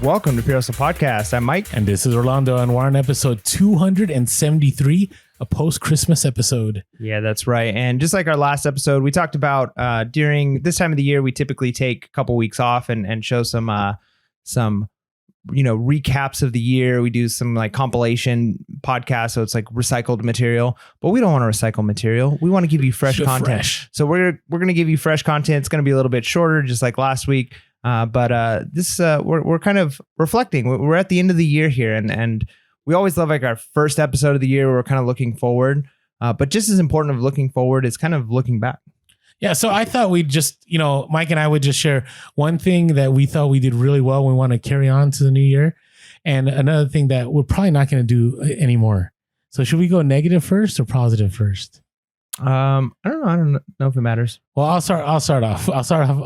Welcome to Pure Hustle Podcast. I'm Mike. And this is Orlando, and we're on episode 273, a post-Christmas episode. Yeah, that's right. And just like our last episode, we talked about during this time of the year, we typically take a couple weeks off and show some recaps of the year. We do some like compilation podcasts, so it's like recycled material. But we don't want to recycle material. We want to give you fresh content. So we're going to give you fresh content. It's going to be a little bit shorter, just like last week. But we're kind of reflecting. We're at the end of the year here, and we always love like our first episode of the year where we're kind of looking forward. But just as important of looking forward is kind of looking back. Yeah, so I thought we'd just, Mike and I would just share one thing that we thought we did really well. We want to carry on to the new year. And another thing that we're probably not going to do anymore. So should we go negative first or positive first? I don't know. I don't know if it matters. Well, I'll start off. I'll start off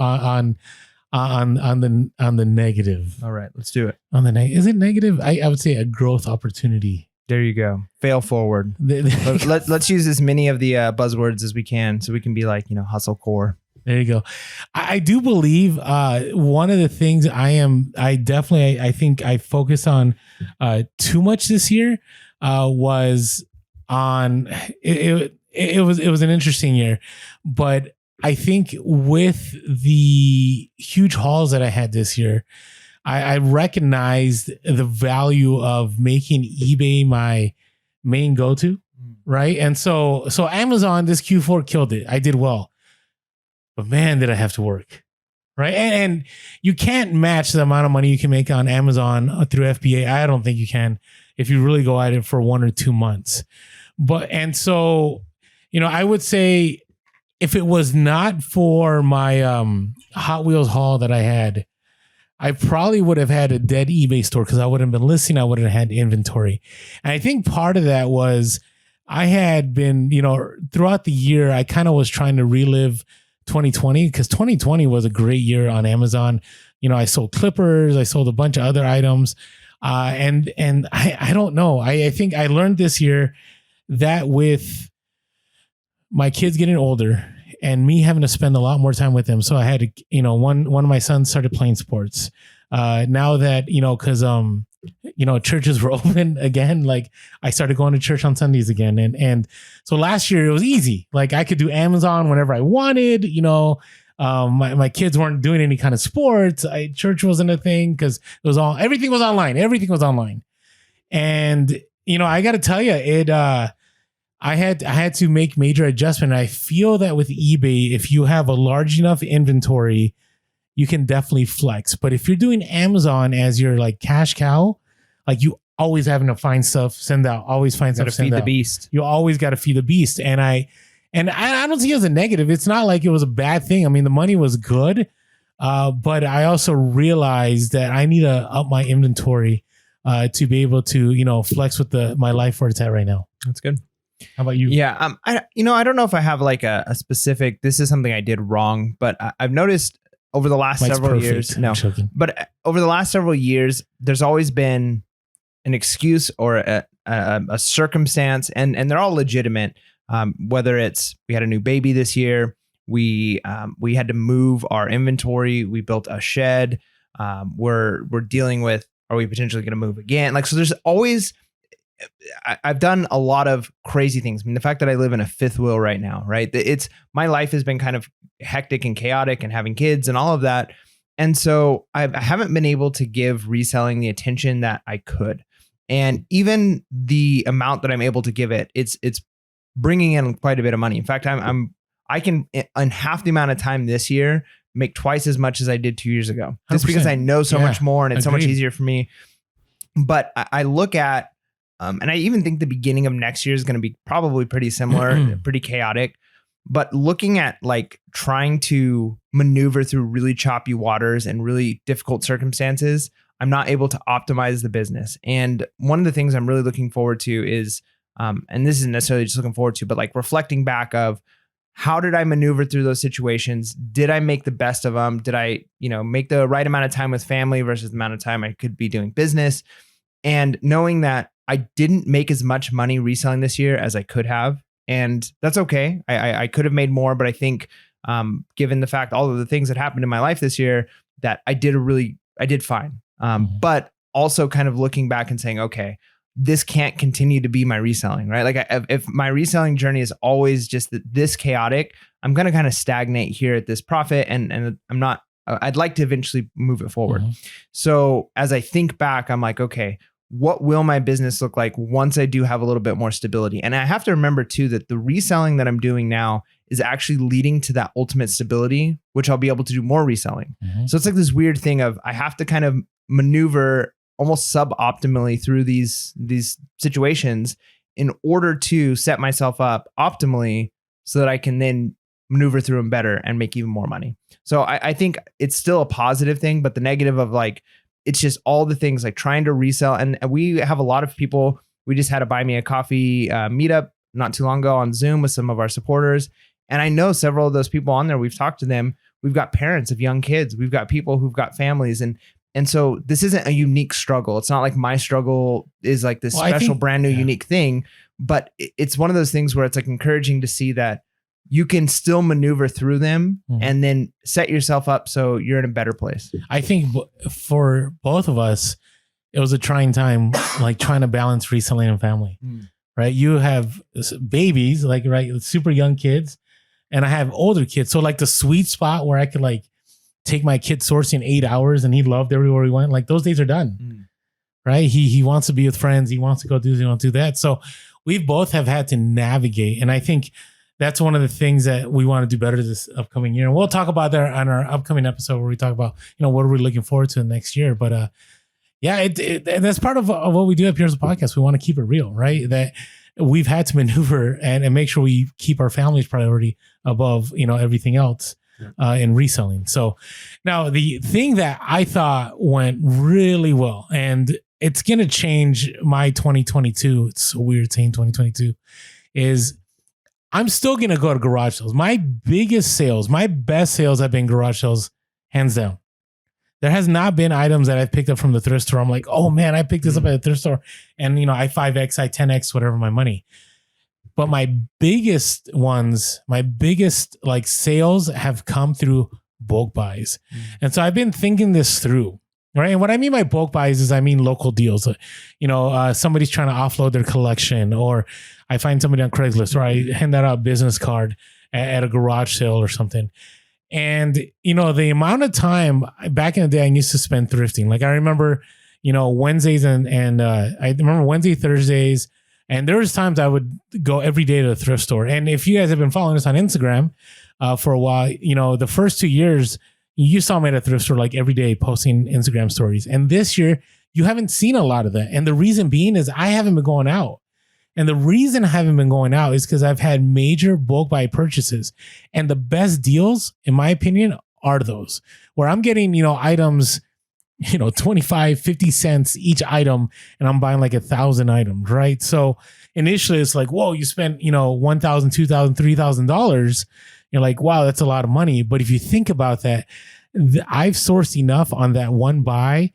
on the negative. All right, let's do it. On the is it negative? I would say a growth opportunity. There you go. Fail forward. Let's use as many of the buzzwords as we can, so we can be like, hustle core. There you go. I do believe one of the things I think I focused on too much this year was on it was an interesting year, but I think with the huge hauls that I had this year, I recognized the value of making eBay my main go-to, right? And so Amazon, this Q4 killed it. I did well. But man, did I have to work, right? And you can't match the amount of money you can make on Amazon through FBA. I don't think you can if you really go at it for 1 or 2 months. I would say if it was not for my Hot Wheels haul that I had, I probably would have had a dead eBay store because I wouldn't have been listing. I wouldn't have had inventory. And I think part of that was I had been, throughout the year, I kind of was trying to relive 2020 because 2020 was a great year on Amazon. I sold clippers. I sold a bunch of other items. And I don't know. I think I learned this year that with my kids getting older and me having to spend a lot more time with them. So I had to, one of my sons started playing sports. Now that, because, churches were open again, like I started going to church on Sundays again. And so last year it was easy. Like I could do Amazon whenever I wanted, my kids weren't doing any kind of sports. Church wasn't a thing because everything was online. And, I got to tell you, I had to make major adjustment. I feel that with eBay, if you have a large enough inventory, you can definitely flex. But if you're doing Amazon as your like cash cow, like you always having to find stuff, send out, always find stuff, send out. Feed the beast. You always got to feed the beast. And I don't see it as a negative. It's not like it was a bad thing. I mean, the money was good, but I also realized that I need to up my inventory to be able to flex with my life where it's at right now. That's good. How about you? Yeah. I don't know if I have like a specific, this is something I did wrong, but I've noticed over the last several years, but over the last several years, there's always been an excuse or a circumstance, and they're all legitimate. Whether it's, we had a new baby this year, we had to move our inventory, we built a shed, we're dealing with, are we potentially going to move again? Like, so there's always, I've done a lot of crazy things. I mean, the fact that I live in a fifth wheel right now, right? My life has been kind of hectic and chaotic and having kids and all of that. And so I haven't been able to give reselling the attention that I could. And even the amount that I'm able to give it, it's bringing in quite a bit of money. In fact, I can in half the amount of time this year make twice as much as I did 2 years ago, just because I know so much more and it's so much easier for me. But I look at, and I even think the beginning of next year is going to be probably pretty similar, pretty chaotic. But looking at like trying to maneuver through really choppy waters and really difficult circumstances, I'm not able to optimize the business. And one of the things I'm really looking forward to is, and this isn't necessarily just looking forward to, but like reflecting back of how did I maneuver through those situations? Did I make the best of them? Did I, make the right amount of time with family versus the amount of time I could be doing business? And knowing that I didn't make as much money reselling this year as I could have. And that's okay. I could have made more, but I think given the fact all of the things that happened in my life this year, that I did fine. But also kind of looking back and saying, okay, this can't continue to be my reselling, right? Like if my reselling journey is always just this chaotic, I'm going to kind of stagnate here at this profit, and I'm not, I'd like to eventually move it forward. So as I think back, I'm like, okay, what will my business look like once I do have a little bit more stability? And I have to remember too, that the reselling that I'm doing now is actually leading to that ultimate stability, which I'll be able to do more reselling. So it's like this weird thing of I have to kind of maneuver almost suboptimally through these situations in order to set myself up optimally so that I can then maneuver through them better and make even more money. So I think it's still a positive thing, but the negative of like, it's just all the things like trying to resell. And we have a lot of people. We just had a buy me a coffee meetup not too long ago on Zoom with some of our supporters. And I know several of those people on there, we've talked to them. We've got parents of young kids. We've got people who've got families. And so this isn't a unique struggle. It's not like my struggle is like this special, brand new, unique thing, but it's one of those things where it's like encouraging to see that you can still maneuver through them and then set yourself up so you're in a better place. I think for both of us, it was a trying time, like trying to balance reselling and family, right? You have babies, like, right, super young kids, and I have older kids. So like the sweet spot where I could like take my kid sourcing 8 hours and he loved everywhere he went, like those days are done, right? He wants to be with friends. He wants to go do this, he wants to do that. So we both have had to navigate. And I think that's one of the things that we want to do better this upcoming year. And we'll talk about that on our upcoming episode where we talk about, what are we looking forward to next year. But yeah, that's part of what we do up here as a podcast. We want to keep it real, right? That we've had to maneuver and make sure we keep our family's priority above, everything else in reselling. So now the thing that I thought went really well, and it's going to change my 2022. It's so weird saying 2022 is I'm still going to go to garage sales. My biggest sales, my best sales have been garage sales, hands down. There has not been items that I've picked up from the thrift store. I'm like, oh man, I picked this up at the thrift store and, I 5X, I 10X, whatever my money. But my biggest ones, my biggest like sales have come through bulk buys. And so I've been thinking this through. Right. And what I mean by bulk buys is I mean local deals. Somebody's trying to offload their collection, or I find somebody on Craigslist, or I hand out a business card at a garage sale or something. And, the amount of time back in the day I used to spend thrifting. Like I remember, Wednesdays and I remember Wednesday, Thursdays. And there was times I would go every day to the thrift store. And if you guys have been following us on Instagram for a while, the first 2 years, you saw me at a thrift store like every day posting Instagram stories. And this year, you haven't seen a lot of that. And the reason being is I haven't been going out. And the reason I haven't been going out is because I've had major bulk buy purchases. And the best deals, in my opinion, are those where I'm getting, items, 25, 50 cents each item, and I'm buying like 1,000 items, right? So initially it's like, whoa, you spent, $1,000, $2,000, $3,000. You're like, wow, that's a lot of money. But if you think about that, I've sourced enough on that one buy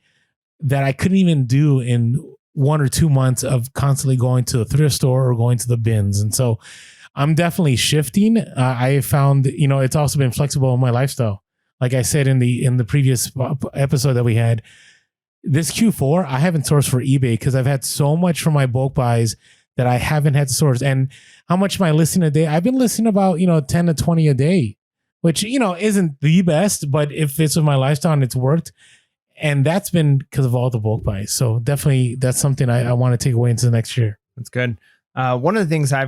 that I couldn't even do in 1 or 2 months of constantly going to the thrift store or going to the bins. And so I'm definitely shifting. I found, it's also been flexible in my lifestyle. Like I said in the previous episode that we had, this Q4, I haven't sourced for eBay because I've had so much from my bulk buys that I haven't had to source. And how much am I listing a day? I've been listing about, 10 to 20 a day, which, isn't the best, but it fits with my lifestyle and it's worked. And that's been because of all the bulk buys. So definitely that's something I want to take away into the next year. That's good. One of the things I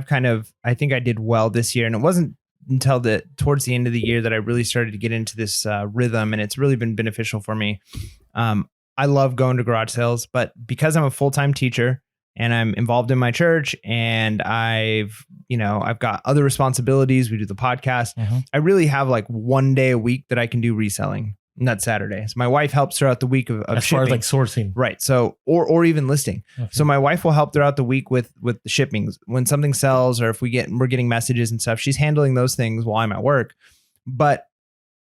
think I did well this year, and it wasn't until towards the end of the year that I really started to get into this rhythm, and it's really been beneficial for me. I love going to garage sales, but because I'm a full-time teacher and I'm involved in my church and I've got other responsibilities. We do the podcast. I really have like 1 day a week that I can do reselling. And that's Saturday. So my wife helps throughout the week of as shipping. far as like sourcing. Right. So, or even listing. Okay. So my wife will help throughout the week with the shippings. When something sells or if we're getting messages and stuff, she's handling those things while I'm at work. But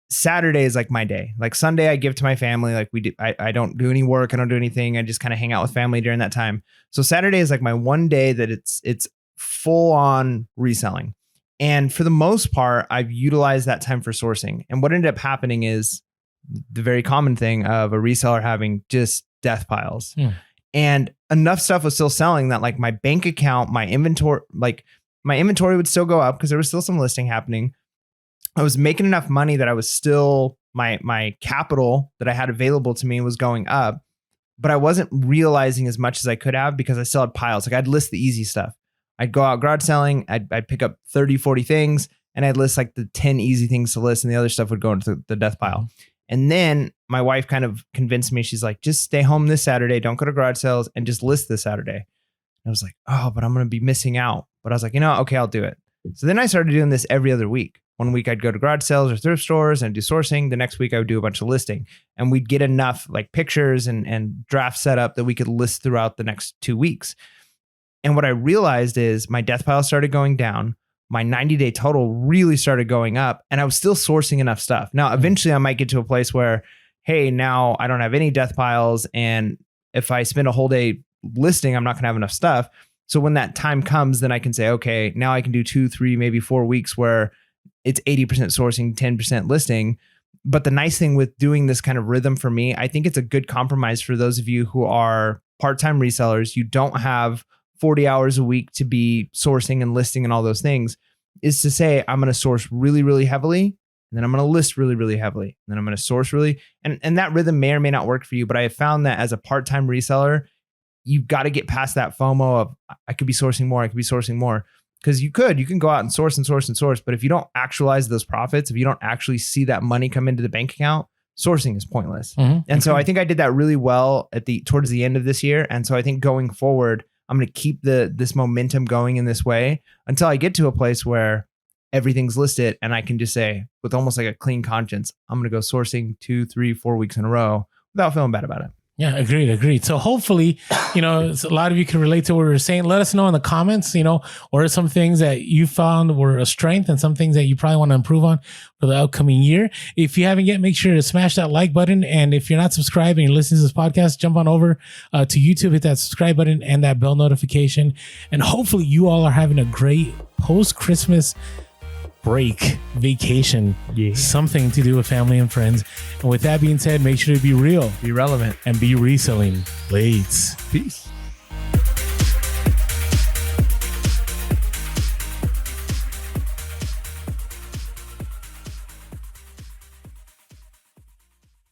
Saturday is like my day. Like Sunday I give to my family. Like I don't do any work. I don't do anything. I just kind of hang out with family during that time. So Saturday is like my one day that it's full on reselling. And for the most part, I've utilized that time for sourcing. And what ended up happening is the very common thing of a reseller having just death piles. And enough stuff was still selling that like my bank account, my inventory would still go up because there was still some listing happening. I was making enough money that I was still, my capital that I had available to me was going up, but I wasn't realizing as much as I could have because I still had piles. Like I'd list the easy stuff. I'd go out garage selling. I'd pick up 30, 40 things and I'd list like the 10 easy things to list and the other stuff would go into the death pile. And then my wife kind of convinced me, she's like, just stay home this Saturday. Don't go to garage sales and just list this Saturday. And I was like, oh, but I'm going to be missing out. But I was like, okay, I'll do it. So then I started doing this every other week. One week I'd go to garage sales or thrift stores and do sourcing. The next week I would do a bunch of listing and we'd get enough like pictures and draft set up that we could list throughout the next 2 weeks. And what I realized is my death pile started going down. My 90-day total really started going up and I was still sourcing enough stuff. Now, eventually I might get to a place where, hey, now I don't have any death piles. And if I spend a whole day listing, I'm not going to have enough stuff. So when that time comes, then I can say, okay, now I can do 2, 3, maybe 4 weeks where it's 80% sourcing, 10% listing. But the nice thing with doing this kind of rhythm for me, I think it's a good compromise for those of you who are part-time resellers. You don't have 40 hours a week to be sourcing and listing and all those things, is to say, I'm going to source really, really heavily. And then I'm going to list really, really heavily. And then I'm going to source really, and that rhythm may or may not work for you. But I have found that as a part-time reseller, you've got to get past that FOMO of I could be sourcing more. Because you can go out and source. But if you don't actualize those profits, if you don't actually see that money come into the bank account, sourcing is pointless. And so I think I did that really well towards the end of this year. And so I think going forward, I'm going to keep this momentum going in this way until I get to a place where everything's listed and I can just say with almost like a clean conscience, I'm going to go sourcing 2, 3, 4 weeks in a row without feeling bad about it. Yeah, agreed. So hopefully, a lot of you can relate to what we were saying. Let us know in the comments, what are some things that you found were a strength and some things that you probably want to improve on for the upcoming year. If you haven't yet, make sure to smash that like button. And if you're not subscribed and you're listening to this podcast, jump on over to YouTube, hit that subscribe button and that bell notification. And hopefully you all are having a great post-Christmas break, vacation, something to do with family and friends. And with that being said, make sure to be real, be relevant, and be reselling blades. Peace.